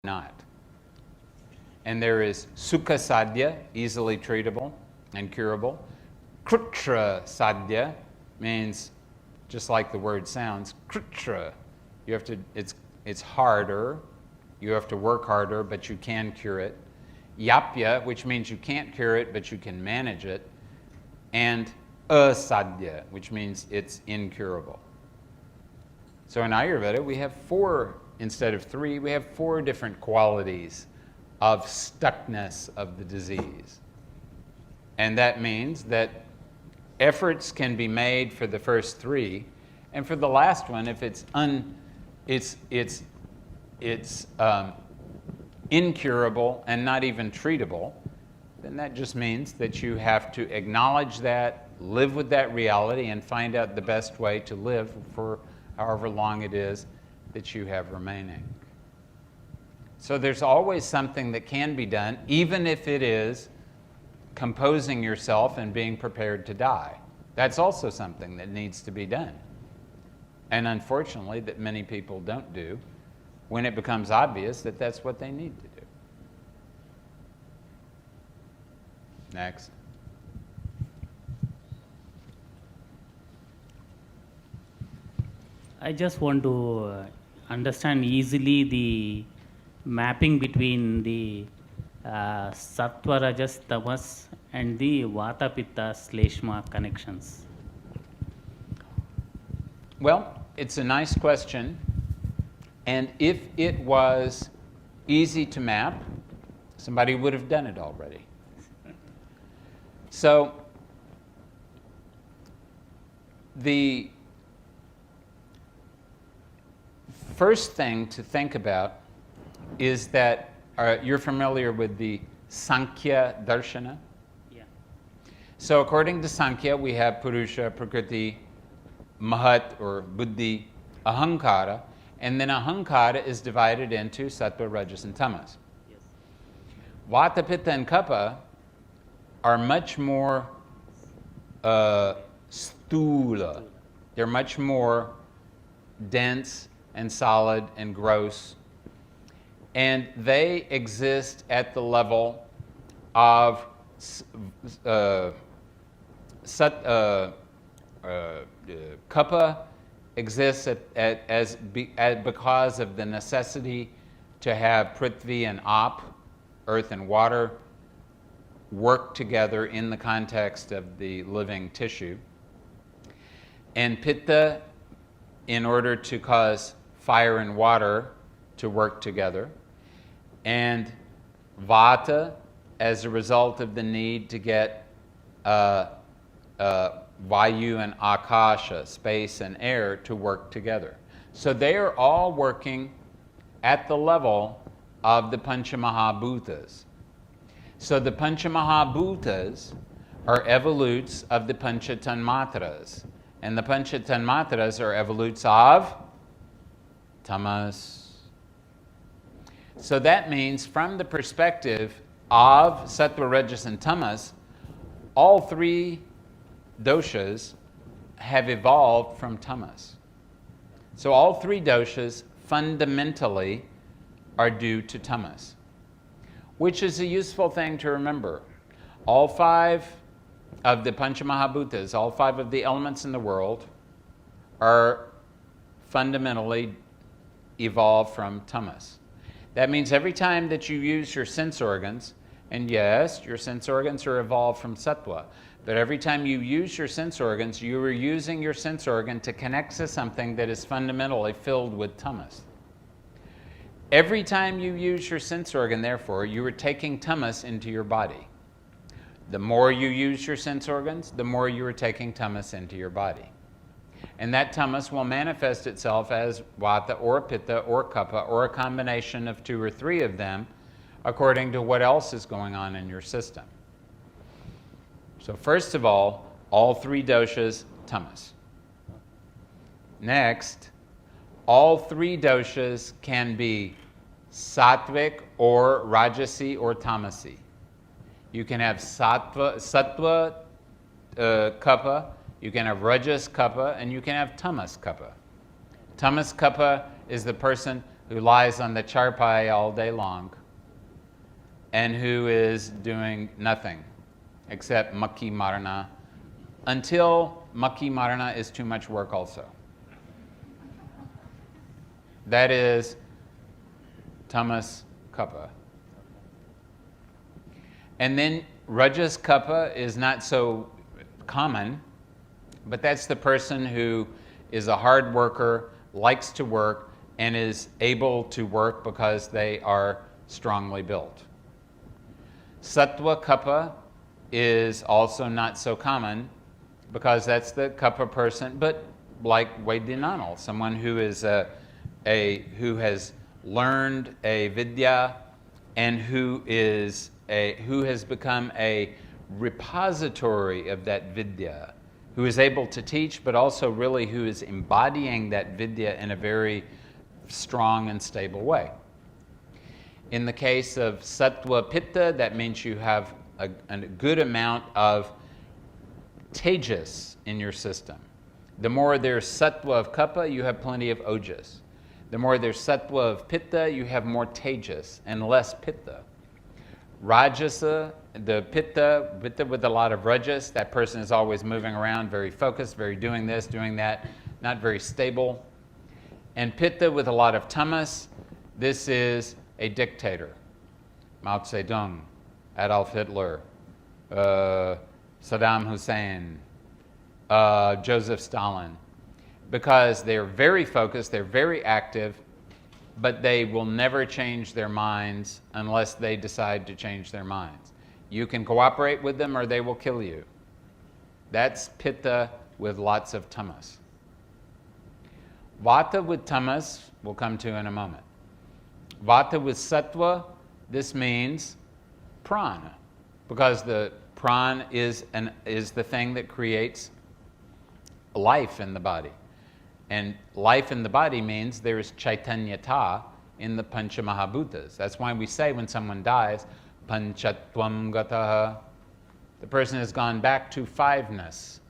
not. And there is Sukha Sadhya, easily treatable and curable. Krutra Sadhya means, just like the word sounds, Krutra. You have to, it's harder. You have to work harder, but you can cure it. Yapya, which means you can't cure it, but you can manage it. And Asadhya, which means it's incurable. So in Ayurveda, we have 4, instead of 3, we have 4 different qualities of stuckness of the disease. And that means that efforts can be made for the first 3, and for the last one, if it's incurable and not even treatable, then that just means that you have to acknowledge that, live with that reality, and find out the best way to live for however long it is that you have remaining. So there's always something that can be done, even if it is composing yourself and being prepared to die. That's also something that needs to be done. And unfortunately, that many people don't do when it becomes obvious that that's what they need to do. Next. I just want to understand easily the mapping between the Sattva, Rajas, Tamas and the Vata, Pitta, Shleshma connections. Well, it's a nice question. And if it was easy to map, somebody would have done it already. So the first thing to think about is that you're familiar with the Sankhya Darshana? Yeah. So according to Sankhya, we have Purusha, Prakriti, Mahat or Buddhi, Ahankara, and then Ahankara is divided into Sattva, Rajas, and Tamas. Yes. Vata, Pitta, and Kapha are much more stula. They're much more dense and solid and gross. And they exist at the level of Kapha exists because of the necessity to have Prithvi and Ap, earth and water, work together in the context of the living tissue. And Pitta, in order to cause fire and water to work together. And Vata, as a result of the need to get Vayu and Akasha, space and air, to work together. So they are all working at the level of the Panchamahabhutas. So the Panchamahabhutas are evolutes of the Panchatanmatras. And the Panchatanmatras are evolutes of Tamas. So that means, from the perspective of Sattva, Rajas, and Tamas, all 3 doshas have evolved from Tamas. So all 3 doshas fundamentally are due to Tamas, which is a useful thing to remember. All 5 of the Panchamahabhutas, all 5 of the elements in the world, are fundamentally evolved from Tamas. That means every time that you use your sense organs, and yes, your sense organs are evolved from Sattva, but every time you use your sense organs, you are using your sense organ to connect to something that is fundamentally filled with Tamas. Every time you use your sense organ, therefore, you are taking Tamas into your body. The more you use your sense organs, the more you are taking Tamas into your body. And that Tamas will manifest itself as Vata or Pitta or Kapha, or a combination of 2 or 3 of them, according to what else is going on in your system. So first of all 3 doshas, Tamas. Next, all 3 doshas can be sattvic or rajasi or tamasi. You can have sattva kapha, you can have rajas kapha, and you can have tamas kapha. Tamas kapha is the person who lies on the charpai all day long and who is doing nothing except makhi marana until makhi marana is too much work also. That is tamas kapha. And then rajas kapha is not so common, but that's the person who is a hard worker, likes to work, and is able to work because they are strongly built. Sattva kapha is also not so common because that's the kapha person, but like Vaidyananal, someone who is who has learned a vidya and who has become a repository of that vidya, who is able to teach, but also really who is embodying that vidya in a very strong and stable way. In the case of sattva pitta, that means you have a good amount of tejas in your system. The more there's sattva of kapha, you have plenty of ojas. The more there's sattva of pitta, you have more tejas and less pitta. Rajasa, the pitta with a lot of rajas, that person is always moving around, very focused, very doing this, doing that, not very stable. And pitta with a lot of tamas, this is a dictator. Mao Zedong, Adolf Hitler, Saddam Hussein, Joseph Stalin, because they're very focused, they're very active, but they will never change their minds unless they decide to change their minds. You can cooperate with them or they will kill you. That's pitta with lots of tamas. Vata with tamas we'll come to in a moment. Vata with sattva, this means prana, because the prana is the thing that creates life in the body. And life in the body means there is chaitanyata in the pancha mahabhutas. That's why we say when someone dies, panchatvam gataha. The person has gone back to fiveness.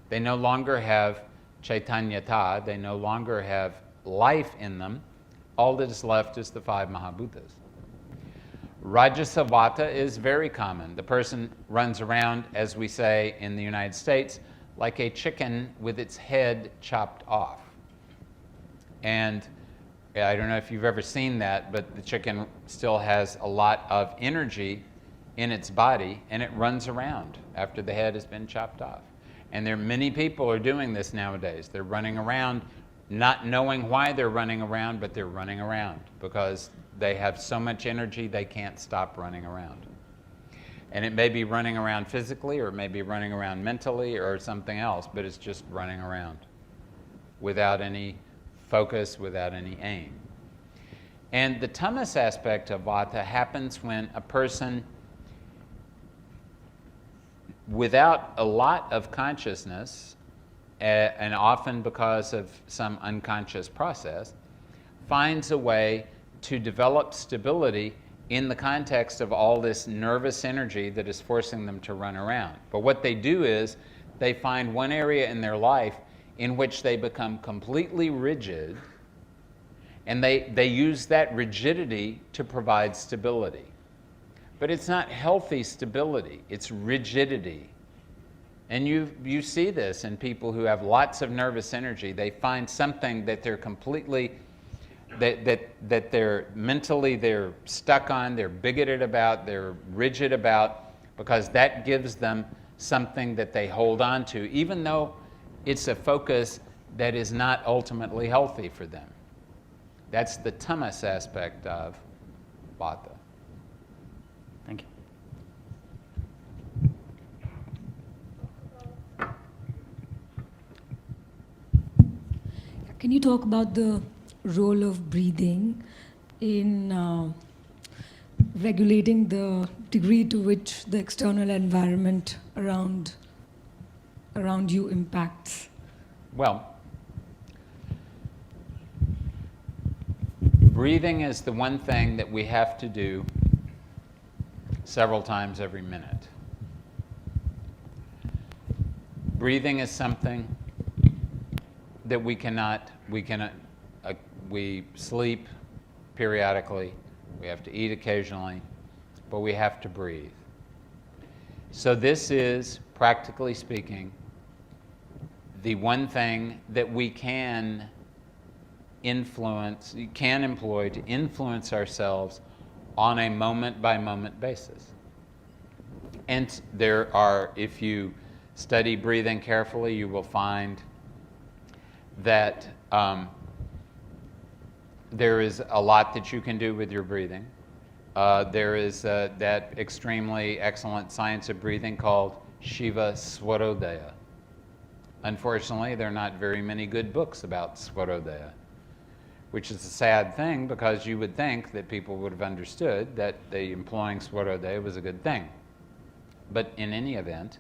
They no longer have chaitanyata, they no longer have life in them. All that is left is the five mahabhutas. Rajasa vata is very common. The person runs around, as we say in the United States, like a chicken with its head chopped off. And I don't know if you've ever seen that, but the chicken still has a lot of energy in its body, and it runs around after the head has been chopped off. And there are many people are doing this nowadays. They're running around not knowing why they're running around, but they're running around because they have so much energy they can't stop running around. And it may be running around physically, or it may be running around mentally, or something else, but it's just running around without any focus, without any aim. And the tamas aspect of vata happens when a person, without a lot of consciousness, and often because of some unconscious process, finds a way to develop stability in the context of all this nervous energy that is forcing them to run around. But what they do is they find one area in their life in which they become completely rigid, and they use that rigidity to provide stability. But it's not healthy stability, it's rigidity. And you see this in people who have lots of nervous energy. They find something that they're completely, that they're mentally, they're stuck on, they're bigoted about, they're rigid about, because that gives them something that they hold on to, even though it's a focus that is not ultimately healthy for them. That's the tamas aspect of vata. Thank you. Can you talk about the role of breathing in regulating the degree to which the external environment around you impacts? Well, breathing is the one thing that we have to do several times every minute. Breathing is something that we sleep, periodically, we have to eat occasionally, but we have to breathe. So this is, practically speaking, the one thing that we can employ to influence ourselves on a moment-by-moment basis. And there are, if you study breathing carefully, you will find that there is a lot that you can do with your breathing. There is that extremely excellent science of breathing called Shiva Svoboda. Unfortunately, there are not very many good books about Svoboda, which is a sad thing because you would think that people would have understood that the employing Svoboda was a good thing. But in any event,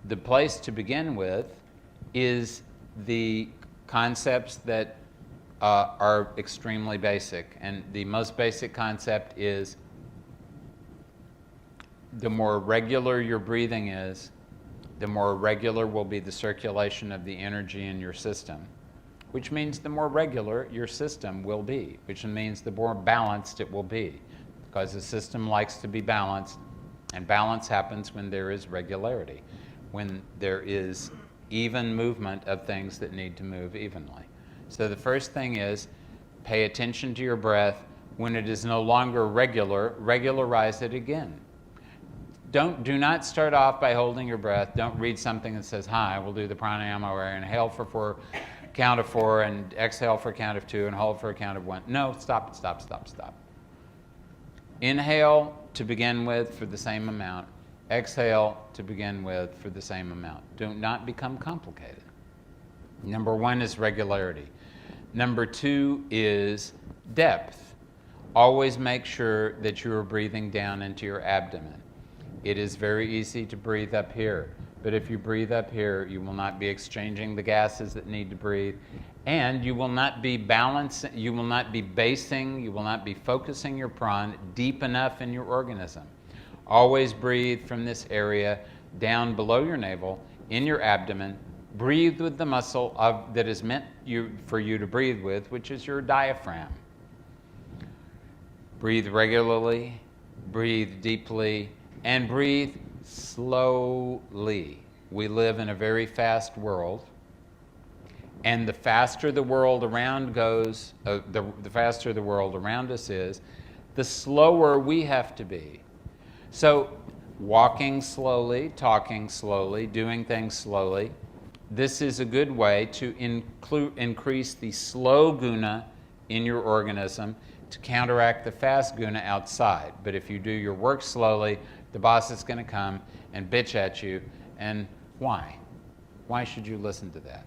the place to begin with is the concepts that are extremely basic. And the most basic concept is the more regular your breathing is, the more regular will be the circulation of the energy in your system, which means the more regular your system will be, which means the more balanced it will be, because the system likes to be balanced, and balance happens when there is regularity, when there is even movement of things that need to move evenly. So the first thing is pay attention to your breath. When it is no longer regular, regularize it again. Do not start off by holding your breath. Don't read something that says, hi, we'll do the pranayama where I inhale for 4, count of 4, and exhale for a count of 2, and hold for a count of 1. No, stop. Inhale to begin with for the same amount. Exhale to begin with for the same amount. Do not become complicated. Number 1 is regularity. Number 2 is depth. Always make sure that you are breathing down into your abdomen. It is very easy to breathe up here, but if you breathe up here, you will not be exchanging the gases that need to breathe, and you will not be balancing, you will not be basing, you will not be focusing your prana deep enough in your organism. Always breathe from this area down below your navel, in your abdomen. Breathe with the muscle that is meant for you to breathe with, which is your diaphragm. Breathe regularly, breathe deeply, and breathe slowly. We live in a very fast world, and the faster the world around goes, the faster the world around us is, the slower we have to be. So walking slowly, talking slowly, doing things slowly, this is a good way to increase the slow guna in your organism to counteract the fast guna outside. But if you do your work slowly, the boss is going to come and bitch at you. And why? Why should you listen to that?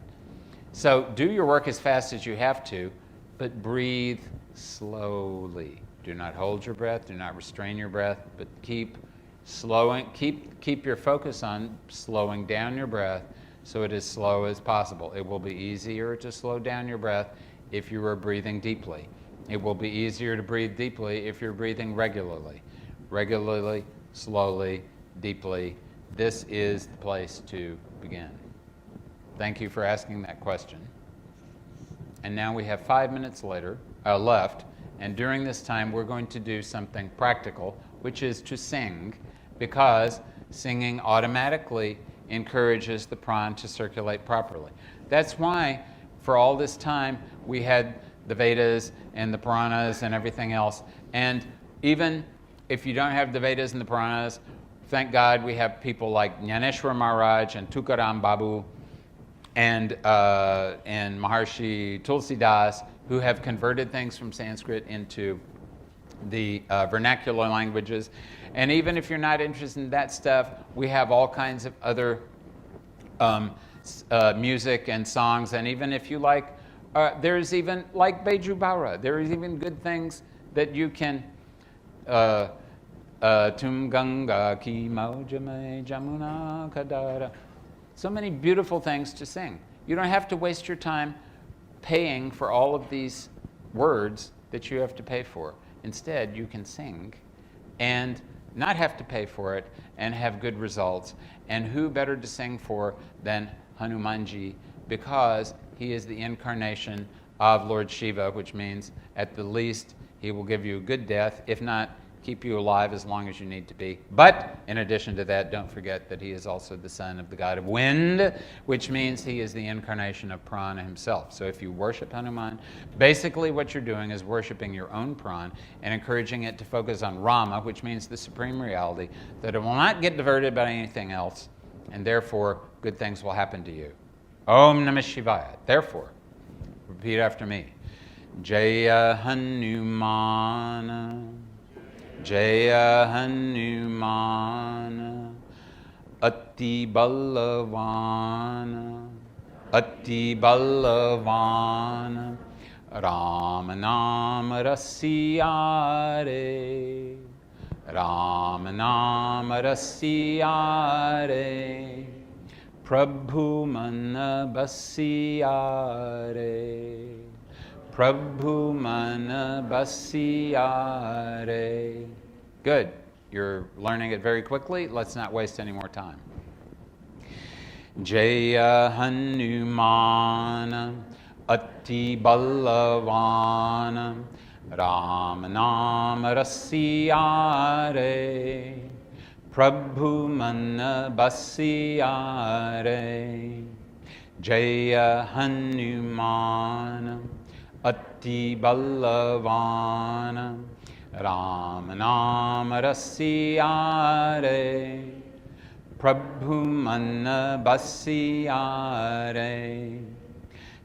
So do your work as fast as you have to, but breathe slowly. Do not hold your breath, do not restrain your breath, but keep slowing, keep your focus on slowing down your breath so it is slow as possible. It will be easier to slow down your breath if you are breathing deeply. It will be easier to breathe deeply if you're breathing regularly. Regularly, slowly, deeply. This is the place to begin. Thank you for asking that question. And now we have 5 minutes left, and during this time we're going to do something practical, which is to sing, because singing automatically encourages the prana to circulate properly. That's why for all this time we had the Vedas and the Puranas and everything else. And even if you don't have the Vedas and the Puranas, thank God we have people like Jnaneshwar Maharaj and Tukaram Babu and Maharshi Tulsidas, who have converted things from Sanskrit into the vernacular languages. And even if you're not interested in that stuff, we have all kinds of other music and songs. And even if you like, there's even, like Beju Baura, there is even good things that you can, Tum Ganga Ki Maujame Jamuna Kadara. So many beautiful things to sing. You don't have to waste your time paying for all of these words that you have to pay for. Instead, you can sing and not have to pay for it and have good results. And who better to sing for than Hanumanji, because he is the incarnation of Lord Shiva, which means at the least he will give you a good death, if not keep you alive as long as you need to be. But in addition to that, don't forget that he is also the son of the god of wind, which means he is the incarnation of prana himself. So if you worship Hanuman, basically what you're doing is worshiping your own prana and encouraging it to focus on Rama, which means the supreme reality, that it will not get diverted by anything else, and therefore good things will happen to you. Om Namah Shivaya. Therefore, repeat after me. Jaya Hanumana, Jaya Hanumana, Ati Ballavana, Ati Ballavana, Ramanam Rasiyare, Ramanam Rasiyare, Prabhu Manabasiyare, Prabhu Manabasiyare. Good. You're learning it very quickly. Let's not waste any more time. Jaya Hanumana, Ati Ballavana, Ramanam Rasiyare, Prabhu Manabasiyare. Jaya Hanumana, Ati Ballavana, Ramanam Rasiyare, Prabhu Manabasiyare.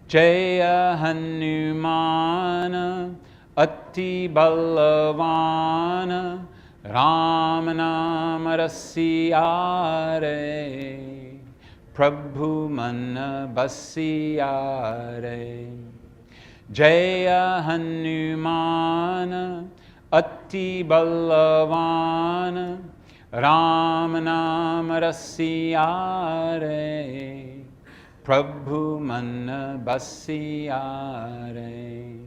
Jaya Hanumana, Ati Ballavana, Ramanam Rasiyare, Prabhu Manabasiyare. Jaya Hanumana, Ati Ballavana, Ramanam Rasiyare, Prabhu Manabasiyare.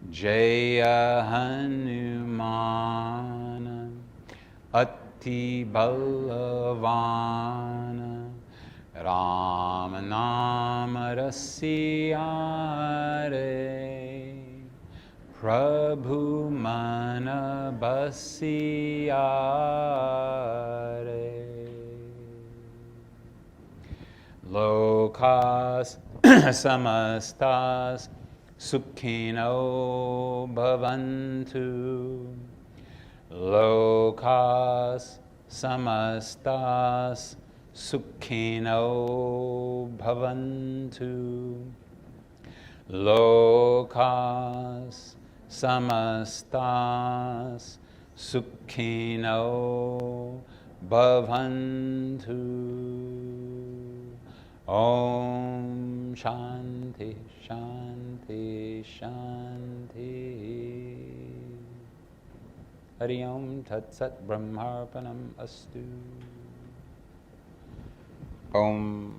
Jaya Hanumana, Ati Ballavana, Ramanam Rasiyare, Prabhu Manabasiyare. Lokas samastas sukhino bhavantu. Lokas samastas sukhino bhavantu. Lokas samastas sukhino bhavantu. Om Shanti Shanti Shanti. Hari Om Tat Sat Brahmarpanam Astu. Om